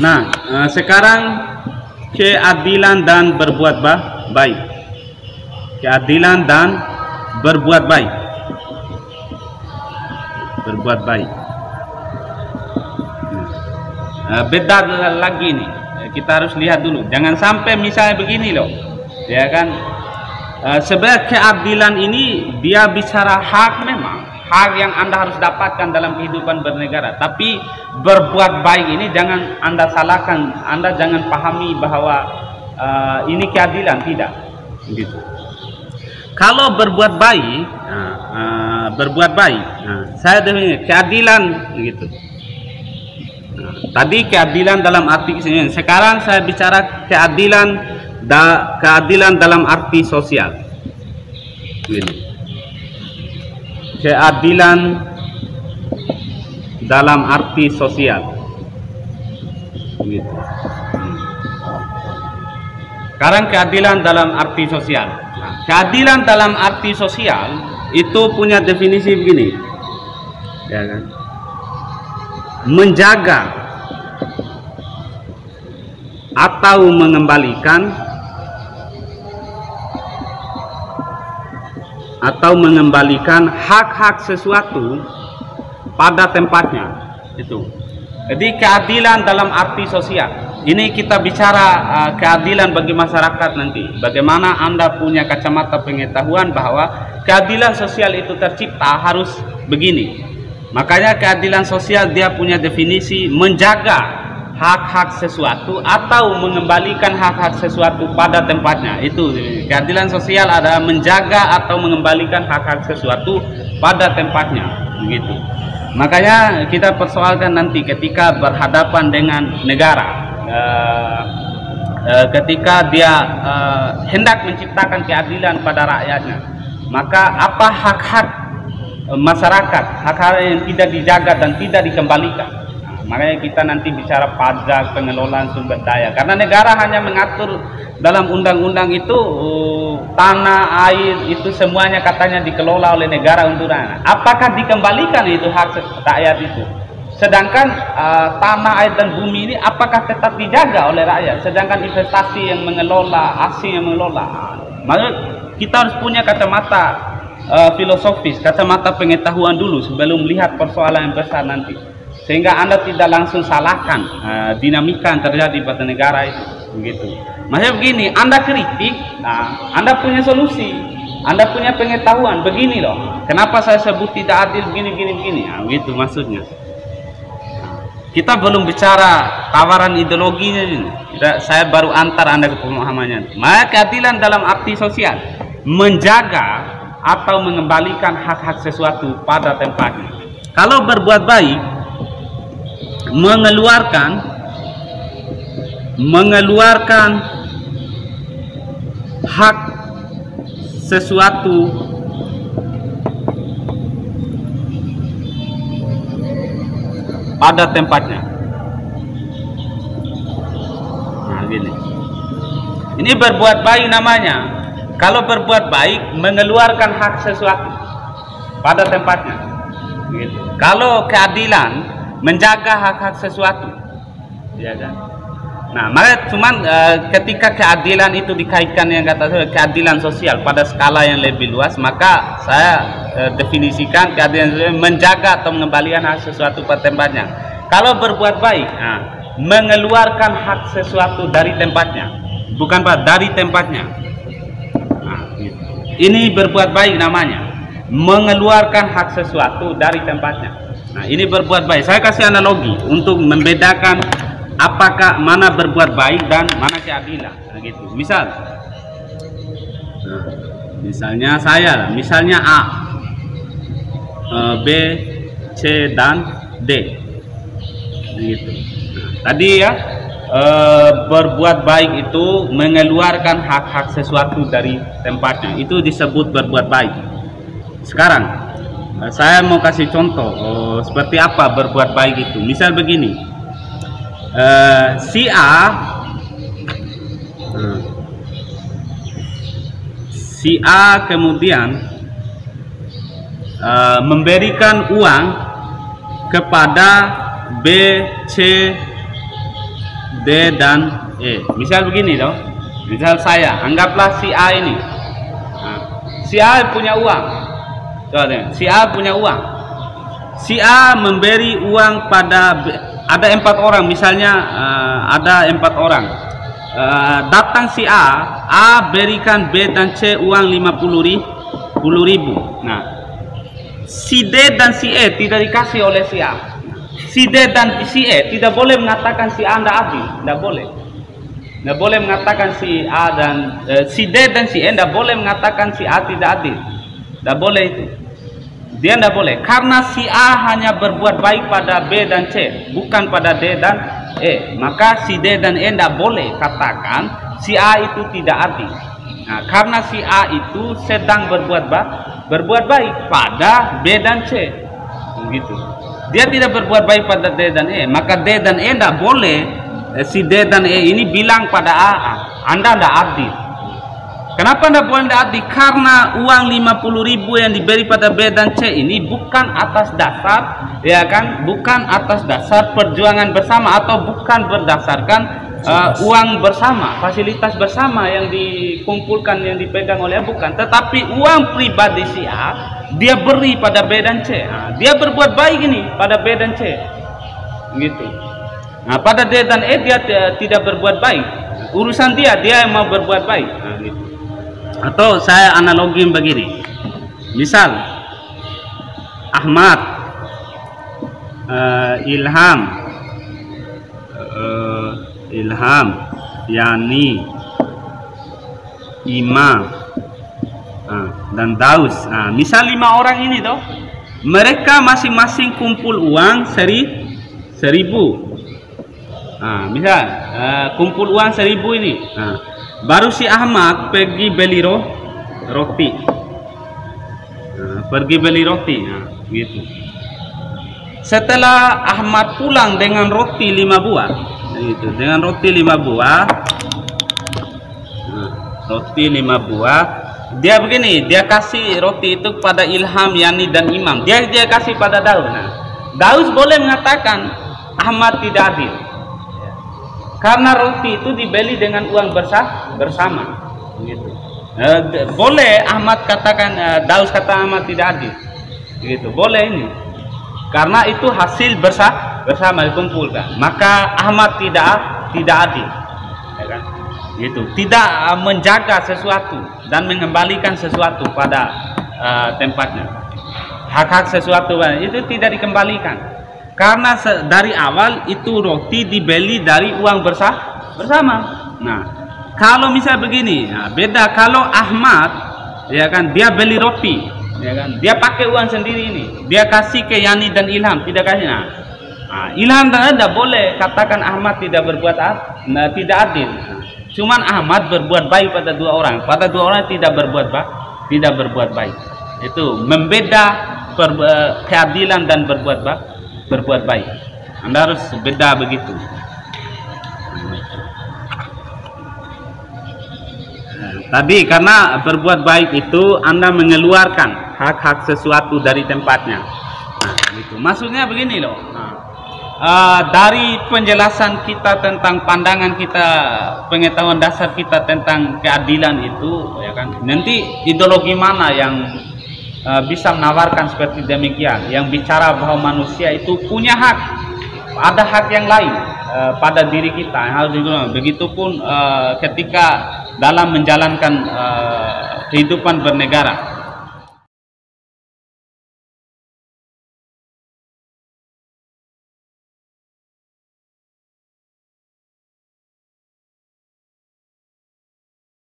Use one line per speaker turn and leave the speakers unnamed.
Nah, sekarang keadilan dan berbuat baik. Keadilan dan berbuat baik. Berbuat baik. Beda lagi nih. Kita harus lihat dulu. Jangan sampai misalnya begini loh, ya kan? Sebenarnya keadilan ini dia bicara hak, memang hak yang Anda harus dapatkan dalam kehidupan bernegara. Tapi berbuat baik ini jangan Anda salahkan, Anda jangan pahami bahwa ini keadilan, tidak. Gitu. Kalau berbuat baik, saya definisi keadilan gitu. Tadi keadilan dalam arti kesenian. Sekarang saya bicara keadilan dalam arti sosial. Gitu. Keadilan dalam arti sosial. Gitu. Sekarang keadilan dalam arti sosial. Keadilan dalam arti sosial itu punya definisi begini, ya kan? Menjaga atau mengembalikan hak-hak sesuatu pada tempatnya. Itu. Jadi keadilan dalam arti sosial. Ini kita bicara keadilan bagi masyarakat nanti. Bagaimana Anda punya kacamata pengetahuan bahwa keadilan sosial itu tercipta harus begini. Makanya keadilan sosial dia punya definisi menjaga hak-hak sesuatu atau mengembalikan hak-hak sesuatu pada tempatnya. Itu keadilan sosial adalah menjaga atau mengembalikan hak-hak sesuatu pada tempatnya. Begitu. Makanya kita persoalkan nanti ketika berhadapan dengan negara. Ketika dia hendak menciptakan keadilan pada rakyatnya, maka apa hak-hak masyarakat, hak-hak yang tidak dijaga dan tidak dikembalikan. Makanya kita nanti bicara pajak, pengelolaan sumber daya, karena negara hanya mengatur dalam undang-undang itu tanah, air itu semuanya katanya dikelola oleh negara untuk rakyat. Apakah dikembalikan itu hak rakyat itu? Sedangkan tanah, air dan bumi ini apakah tetap dijaga oleh rakyat? Sedangkan investasi yang mengelola, asing yang mengelola. Maka kita harus punya kacamata filosofis, kacamata pengetahuan dulu sebelum melihat persoalan yang besar nanti. Sehingga Anda tidak langsung salahkan dinamika yang terjadi pada negara itu. Begitu. Maksudnya begini, Anda kritik, nah, Anda punya solusi, Anda punya pengetahuan. Begini loh, kenapa saya sebut tidak adil begini. Nah, begitu maksudnya. Kita belum bicara tawaran ideologinya ini. Saya baru antar Anda ke pemahamannya. Maka keadilan dalam arti sosial menjaga atau mengembalikan hak-hak sesuatu pada tempatnya. Kalau berbuat baik, mengeluarkan hak sesuatu pada tempatnya. Nah, gini. Ini berbuat baik namanya. Kalau berbuat baik, mengeluarkan hak sesuatu pada tempatnya. Gitu. Kalau keadilan, menjaga hak-hak sesuatu. Ya kan? Nah, maka cuman ketika keadilan itu dikaitkan yang kata saya keadilan sosial pada skala yang lebih luas, maka saya definisikan keadilan sosial menjaga atau mengembalikan hak sesuatu pada tempatnya. Kalau berbuat baik, mengeluarkan hak sesuatu dari tempatnya, bukan Pak, dari tempatnya. Nah, gitu. Ini berbuat baik namanya, mengeluarkan hak sesuatu dari tempatnya. Nah, ini berbuat baik. Saya kasih analogi untuk membedakan apakah mana berbuat baik dan mana keadilan. Nah, gitu. Misalnya saya, misalnya A, B, C dan D. Gitu. Nah, tadi ya berbuat baik itu mengeluarkan hak-hak sesuatu dari tempatnya. Itu disebut berbuat baik. Sekarang saya mau kasih contoh seperti apa berbuat baik itu. Misal begini, si A si A kemudian memberikan uang kepada B, C, D dan E. Misal begini loh. Misal saya, anggaplah si A ini. Si A punya uang. Si A punya uang. Si A memberi uang pada B. Ada 4 orang, misalnya ada 4 orang. Datang si A berikan B dan C uang 50.000. Nah, si D dan si E tidak dikasih oleh si A. Si D dan si E tidak boleh mengatakan si A tidak adil, tidak boleh. Tidak boleh mengatakan si A dan si D dan si E tidak boleh mengatakan si A tidak adil. Tidak boleh itu. Dia tidak boleh, karena si A hanya berbuat baik pada B dan C, bukan pada D dan E. Maka si D dan E tidak boleh katakan si A itu tidak adil. Nah, karena si A itu sedang berbuat baik pada B dan C, begitu. Dia tidak berbuat baik pada D dan E, maka D dan E tidak boleh si D dan E ini bilang pada A, Anda tidak adil. Kenapa tidak boleh tidak adil? Karena uang 50.000 yang diberi pada B dan C ini bukan atas dasar, ya kan, bukan atas dasar perjuangan bersama atau bukan berdasarkan uang bersama, fasilitas bersama yang dikumpulkan, yang dipegang oleh A, bukan, tetapi uang pribadi si A dia beri pada B dan C. Nah, dia berbuat baik ini pada B dan C, gitu. Nah, pada D dan E dia tidak berbuat baik. Urusan dia yang mau berbuat baik. Nah, gitu. Atau saya analogi begini. Misal Ahmad, Ilham, Yani, Ima, dan Daus. Misal 5 orang ini toh, mereka masing-masing kumpul uang 1.000. Misal kumpul uang 1.000 ini. Baru si Ahmad pergi beli roti. Pergi beli roti, gitu. Setelah Ahmad pulang dengan roti 5 buah, gitu. Dengan roti 5 buah, roti 5 buah. Dia begini, dia kasih roti itu kepada Ilham, Yani dan Imam. Dia kasih pada Daus. Daus boleh mengatakan Ahmad tidak adil, karena roti itu dibeli dengan uang bersama, gitu. Boleh Ahmad katakan, Daus kata Ahmad tidak adil, gitu. Boleh ini, karena itu hasil bersama dikumpulkan. Maka Ahmad tidak adil, ya kan? Gitu. Tidak menjaga sesuatu dan mengembalikan sesuatu pada tempatnya. Hak-hak sesuatu itu tidak dikembalikan. Karena dari awal itu roti dibeli dari uang bersama. Nah, kalau misal begini, beda. Kalau Ahmad, ya kan, dia beli roti, ya kan, dia pakai uang sendiri ini, dia kasih ke Yani dan Ilham, tidak kasih. Ilham dan tidak boleh katakan Ahmad tidak berbuat tidak adil. Cuman Ahmad berbuat baik pada 2 orang, pada 2 orang tidak berbuat baik. Itu membeda keadilan dan berbuat baik. Anda harus beda begitu. Tadi karena berbuat baik itu Anda mengeluarkan hak-hak sesuatu dari tempatnya. Gitu. Maksudnya begini loh. Dari penjelasan kita tentang pandangan kita, pengetahuan dasar kita tentang keadilan itu, ya kan, nanti ideologi mana yang bisa menawarkan seperti demikian, yang bicara bahwa manusia itu punya hak, ada hak yang lain pada diri kita, harus digunakan. Begitupun ketika dalam menjalankan kehidupan bernegara,